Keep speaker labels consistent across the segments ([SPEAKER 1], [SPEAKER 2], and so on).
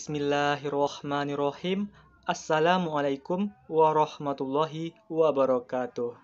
[SPEAKER 1] Bismillahirrohmanirrohim. Assalamualaikum warahmatullahi wabarakatuh.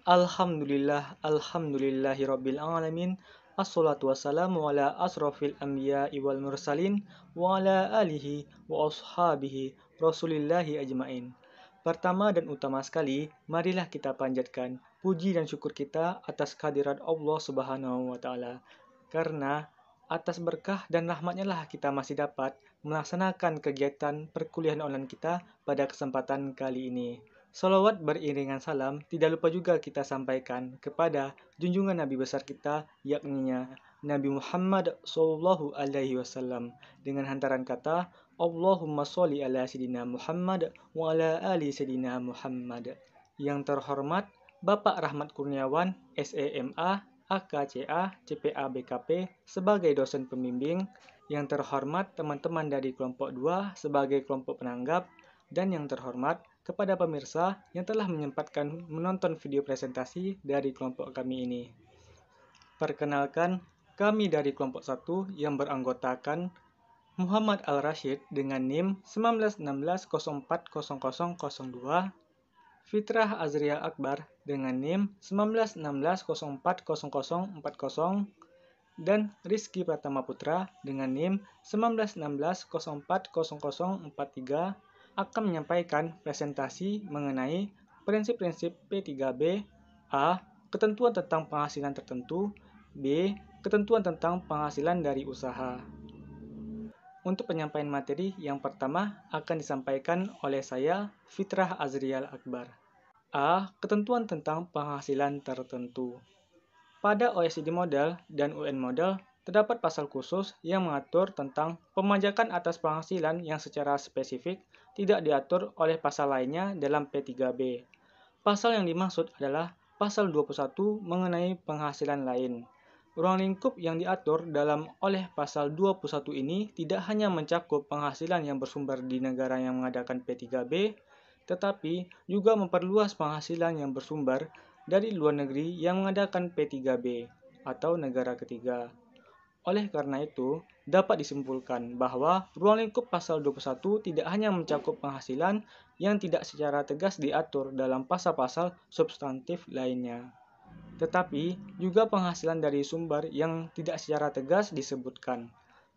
[SPEAKER 1] Alhamdulillahirabbil alamin. Assalatu wassalamu ala asrofil anbiya'i wal mursalin wa ala alihi wa ashabihi rasulillahi ajmain. Pertama dan utama sekali, marilah kita panjatkan puji dan syukur kita atas kehadirat Allah Subhanahu wa taala. Karena atas berkah dan rahmatnya lah kita masih dapat melaksanakan kegiatan perkuliahan online kita pada kesempatan kali ini. Salawat beriringan salam tidak lupa juga kita sampaikan kepada junjungan Nabi besar kita, yakni Nabi Muhammad Sallallahu Alaihi Wasallam dengan hantaran kata Allahumma sholli ala Sayyidina Muhammad wa ala ali Sayyidina Muhammad. Yang terhormat Bapak Rahmat Kurniawan, SEMA, AKCA, CPA BKP sebagai dosen pembimbing, yang terhormat teman-teman dari kelompok 2 sebagai kelompok penanggap, dan yang terhormat kepada pemirsa yang telah menyempatkan menonton video presentasi dari kelompok kami ini. Perkenalkan, kami dari kelompok 1 yang beranggotakan Muhammad Al-Rashid dengan NIM 1916040002, Fitrah Azria Akbar dengan NIM 1916040040, dan Rizky Pratama Putra dengan NIM 1916040043 akan menyampaikan presentasi mengenai prinsip-prinsip P3B, A. Ketentuan tentang penghasilan tertentu, B. Ketentuan tentang penghasilan dari usaha. Untuk penyampaian materi yang pertama akan disampaikan oleh saya, Fitrah Azrial Akbar. A. Ketentuan tentang penghasilan tertentu. Pada OECD Model dan UN Model, terdapat pasal khusus yang mengatur tentang pemajakan atas penghasilan yang secara spesifik tidak diatur oleh pasal lainnya dalam P3B. Pasal yang dimaksud adalah pasal 21 mengenai penghasilan lain. Ruang lingkup yang diatur oleh pasal 21 ini tidak hanya mencakup penghasilan yang bersumber di negara yang mengadakan P3B, tetapi juga memperluas penghasilan yang bersumber dari luar negeri yang mengadakan P3B atau negara ketiga. Oleh karena itu, dapat disimpulkan bahwa ruang lingkup pasal 21 tidak hanya mencakup penghasilan yang tidak secara tegas diatur dalam pasal-pasal substantif lainnya, tetapi juga penghasilan dari sumber yang tidak secara tegas disebutkan.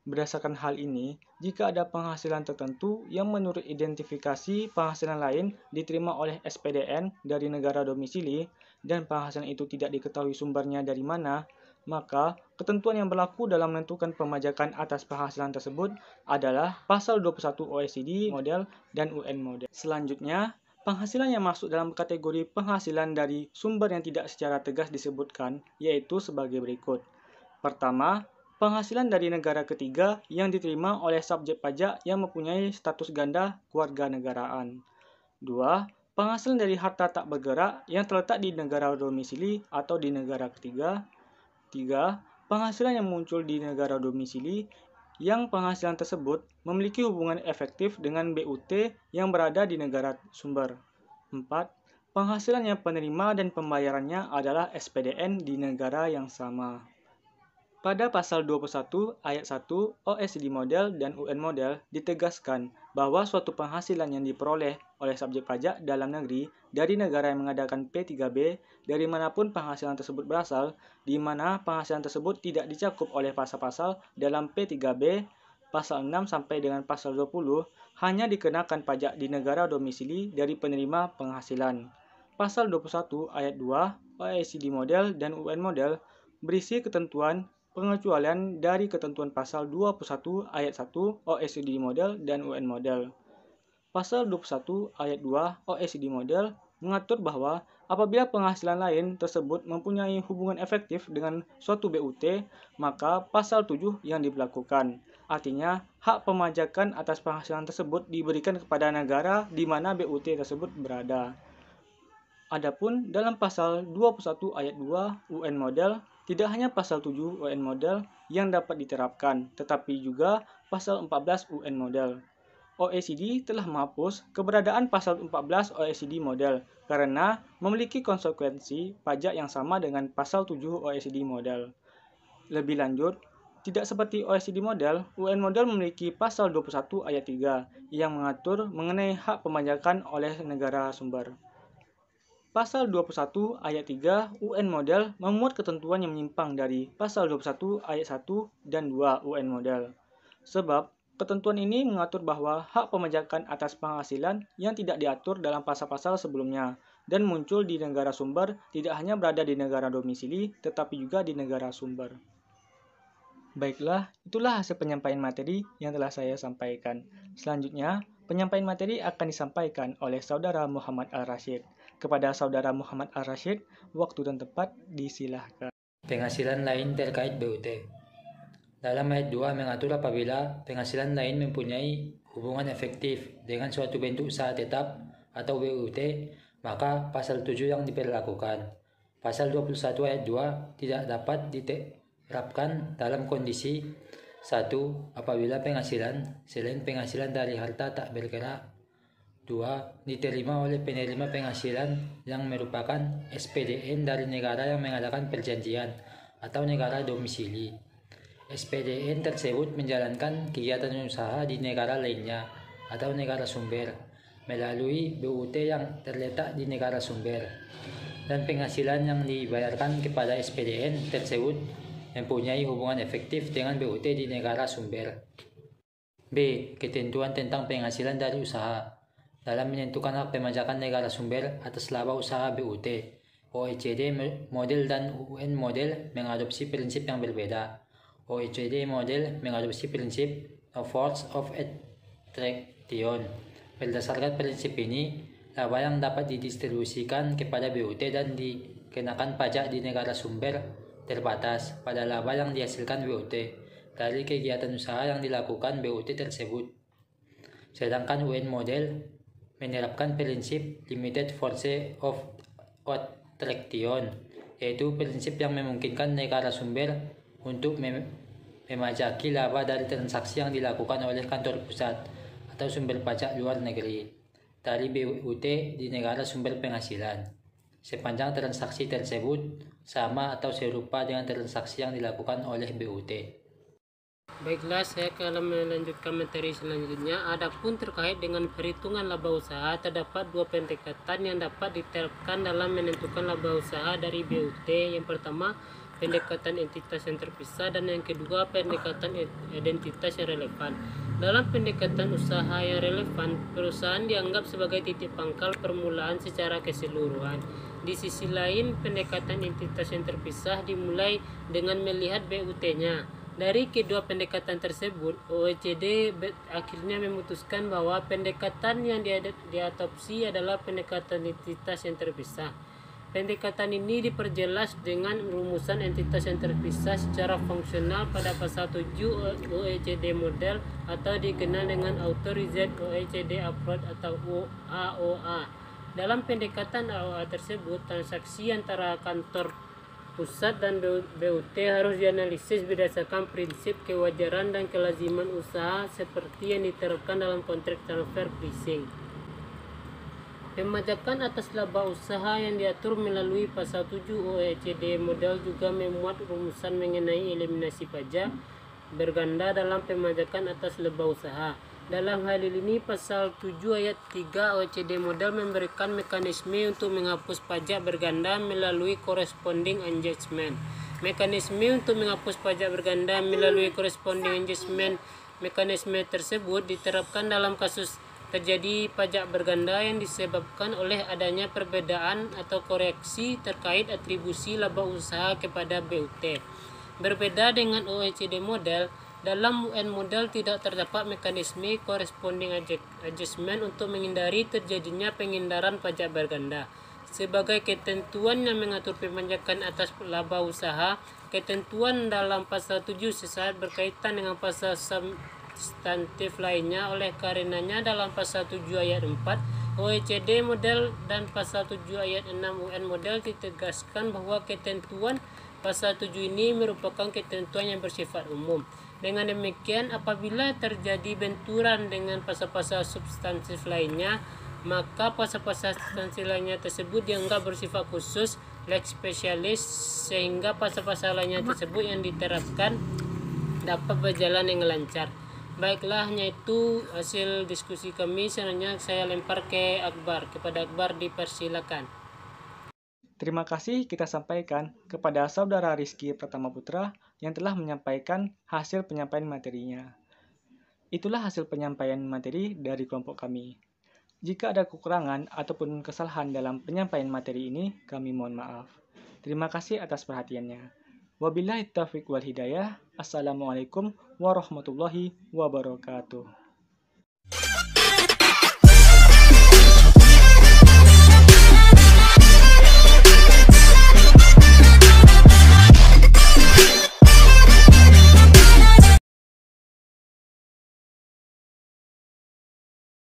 [SPEAKER 1] Berdasarkan hal ini, jika ada penghasilan tertentu yang menurut identifikasi penghasilan lain diterima oleh SPDN dari negara domisili dan penghasilan itu tidak diketahui sumbernya dari mana, maka ketentuan yang berlaku dalam menentukan pemajakan atas penghasilan tersebut adalah pasal 21 OECD Model dan UN Model. Selanjutnya, penghasilan yang masuk dalam kategori penghasilan dari sumber yang tidak secara tegas disebutkan yaitu sebagai berikut. Pertama, penghasilan dari negara ketiga yang diterima oleh subjek pajak yang mempunyai status ganda kewarganegaraan. 2. Penghasilan dari harta tak bergerak yang terletak di negara domisili atau di negara ketiga. 3. Penghasilan yang muncul di negara domisili yang penghasilan tersebut memiliki hubungan efektif dengan BUT yang berada di negara sumber. 4. Penghasilan yang penerima dan pembayarannya adalah SPDN di negara yang sama. Pada pasal 21 ayat 1 OECD Model dan UN Model ditegaskan bahwa suatu penghasilan yang diperoleh oleh subjek pajak dalam negeri dari negara yang mengadakan P3B dari manapun penghasilan tersebut berasal, di mana penghasilan tersebut tidak dicakup oleh pasal-pasal dalam P3B, pasal 6 sampai dengan pasal 20, hanya dikenakan pajak di negara domisili dari penerima penghasilan. Pasal 21 ayat 2 OECD Model dan UN Model berisi ketentuan pengecualian dari ketentuan pasal 21 ayat 1 OECD Model dan UN Model. Pasal 21 ayat 2 OECD Model mengatur bahwa apabila penghasilan lain tersebut mempunyai hubungan efektif dengan suatu BUT, maka pasal 7 yang diberlakukan. Artinya, hak pemajakan atas penghasilan tersebut diberikan kepada negara di mana BUT tersebut berada. Adapun dalam pasal 21 ayat 2 UN Model, tidak hanya pasal 7 UN Model yang dapat diterapkan, tetapi juga pasal 14 UN Model. OECD telah menghapus keberadaan pasal 14 OECD Model karena memiliki konsekuensi pajak yang sama dengan pasal 7 OECD Model. Lebih lanjut, Tidak seperti OECD model, UN model memiliki pasal 21 ayat 3 yang mengatur mengenai hak pemajakan oleh negara sumber. Pasal 21 ayat 3 UN model memuat ketentuan yang menyimpang dari pasal 21 ayat 1 dan 2 UN model. Sebab, ketentuan ini mengatur bahwa hak pemajakan atas penghasilan yang tidak diatur dalam pasal-pasal sebelumnya dan muncul di negara sumber tidak hanya berada di negara domisili tetapi juga di negara sumber. Baiklah, itulah hasil penyampaian materi yang telah saya sampaikan. Selanjutnya, penyampaian materi akan disampaikan oleh Saudara Muhammad Al-Rashid. Kepada Saudara Muhammad Al-Rashid, waktu dan tempat disilahkan.
[SPEAKER 2] Penghasilan lain terkait BUT. Dalam ayat 2 mengatur apabila penghasilan lain mempunyai hubungan efektif dengan suatu bentuk usaha tetap atau BUT, maka pasal 7 yang diberlakukan. Pasal 21 ayat 2 tidak dapat diterapkan dalam kondisi 1. Apabila penghasilan selain penghasilan dari harta tak bergerak. 2. Diterima oleh penerima penghasilan yang merupakan SPDN dari negara yang mengadakan perjanjian atau negara domisili. SPDN tersebut menjalankan kegiatan usaha di negara lainnya atau negara sumber melalui BUT yang terletak di negara sumber, dan penghasilan yang dibayarkan kepada SPDN tersebut mempunyai hubungan efektif dengan BUT di negara sumber. B. Ketentuan tentang penghasilan dari usaha. Dalam menentukan hak pemajakan negara sumber atas laba usaha BUT, OECD model dan UN model mengadopsi prinsip yang berbeda. OECD model mengadopsi prinsip no force of attraction. Berdasarkan prinsip ini, laba yang dapat didistribusikan kepada BUT dan dikenakan pajak di negara sumber terbatas pada laba yang dihasilkan BUT dari kegiatan usaha yang dilakukan BUT tersebut. Sedangkan UN model menerapkan prinsip limited force of attraction, yaitu prinsip yang memungkinkan negara sumber untuk memajaki laba dari transaksi yang dilakukan oleh kantor pusat atau sumber pajak luar negeri dari BUT di negara sumber penghasilan, sepanjang transaksi tersebut sama atau serupa dengan transaksi yang dilakukan oleh BUT.
[SPEAKER 3] Baiklah, saya akan melanjutkan materi selanjutnya. Adapun terkait dengan perhitungan laba usaha, terdapat dua pendekatan yang dapat diterapkan dalam menentukan laba usaha dari BUT. Yang pertama, pendekatan entitas yang terpisah, dan yang kedua, pendekatan identitas yang relevan. Dalam pendekatan usaha yang relevan, perusahaan dianggap sebagai titik pangkal permulaan secara keseluruhan. Di sisi lain, pendekatan entitas yang terpisah dimulai dengan melihat BUT-nya. Dari kedua pendekatan tersebut, OECD akhirnya memutuskan bahwa pendekatan yang diadopsi adalah pendekatan entitas yang terpisah. Pendekatan ini diperjelas dengan rumusan entitas yang terpisah secara fungsional pada pasal 7 OECD model atau dikenal dengan Authorized OECD Approach atau AOA. Dalam pendekatan AOA tersebut, transaksi antara kantor pusat dan BUT harus dianalisis berdasarkan prinsip kewajaran dan kelaziman usaha seperti yang diterapkan dalam kontrak transfer pricing. Pemajakan atas laba usaha yang diatur melalui pasal 7 OECD model juga memuat rumusan mengenai eliminasi pajak berganda dalam pemajakan atas laba usaha. Dalam hal ini, pasal 7 ayat 3 OECD model memberikan mekanisme untuk menghapus pajak berganda melalui corresponding adjustment. Mekanisme untuk menghapus pajak berganda melalui corresponding adjustment, mekanisme tersebut diterapkan dalam kasus terjadi pajak berganda yang disebabkan oleh adanya perbedaan atau koreksi terkait atribusi laba usaha kepada BUT. Berbeda dengan OECD model, dalam UN model tidak terdapat mekanisme corresponding adjustment untuk menghindari terjadinya penghindaran pajak berganda. Sebagai ketentuan yang mengatur pemajakan atas laba usaha, ketentuan dalam pasal 7 sesaat berkaitan dengan pasal substantif lainnya. Oleh karenanya, dalam pasal 7 ayat 4 OECD model dan pasal 7 ayat 6 UN model ditegaskan bahwa ketentuan pasal 7 ini merupakan ketentuan yang bersifat umum. Dengan demikian, apabila terjadi benturan dengan pasal-pasal substantif lainnya, maka pasal-pasal substantif lainnya tersebut dianggap bersifat khusus, lex specialis, sehingga pasal-pasal lainnya tersebut yang diterapkan dapat berjalan dengan lancar. Baiklah, hanya itu hasil diskusi kami. Selanjutnya saya lempar ke Akbar. Kepada Akbar dipersilakan.
[SPEAKER 1] Terima kasih kita sampaikan kepada Saudara Rizky Pratama Putra yang telah menyampaikan hasil penyampaian materinya. Itulah hasil penyampaian materi dari kelompok kami. Jika ada kekurangan ataupun kesalahan dalam penyampaian materi ini, kami mohon maaf. Terima kasih atas perhatiannya. Wabillahi taufiq wal hidayah. Assalamualaikum warahmatullahi wabarakatuh.